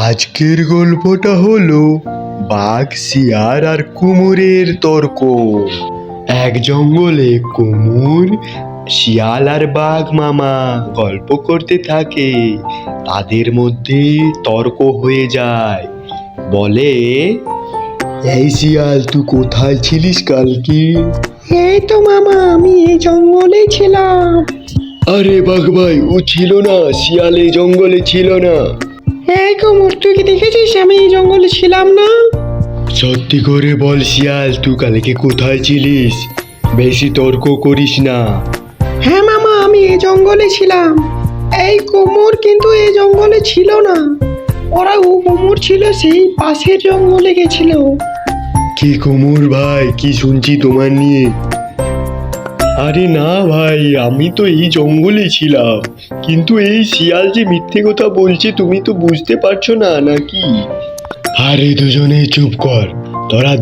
আজকের গল্পটা হলো বাঘ, শিয়াল আর কুমিরের তর্ক। এক জঙ্গলে কুমির, শিয়াল আর বাঘ মামা গল্প করতে থাকে। তাদের মধ্যে তর্ক হয়ে যায়। বলে, এই শিয়াল, তুই কোথায় ছিলিস কালকে? এই তো মামা, আমি এই জঙ্গলেই ছিলাম। আরে বাঘ ভাই, ও ছিল না, শিয়াল এই জঙ্গলে ছিল না। এই কুমুর, তুই কি দেখেছিস আমি এই জঙ্গলে ছিলাম না? সত্যি করে বল শিয়াল, তুই কালকে কোথায় ছিলিস? বেশি তর্ক করিস না। হ্যাঁ মামা, আমি এই জঙ্গলে ছিলাম। এই কুমুর কিন্তু এই জঙ্গলে ছিল না। ও কুমুর ছিল সেই পাশের জঙ্গলে গেছিল। কি কুমুর ভাই, কি শুনছি তোমার নিয়ে? আরে না ভাই, আমি তো এই জঙ্গলে ছিলাম, কিন্তু এই শিয়াল যে মিথ্যে কথা বলছে তুমি তো বুঝতে পারছো না নাকি? আরে দুজনেই চুপ কর, তোরা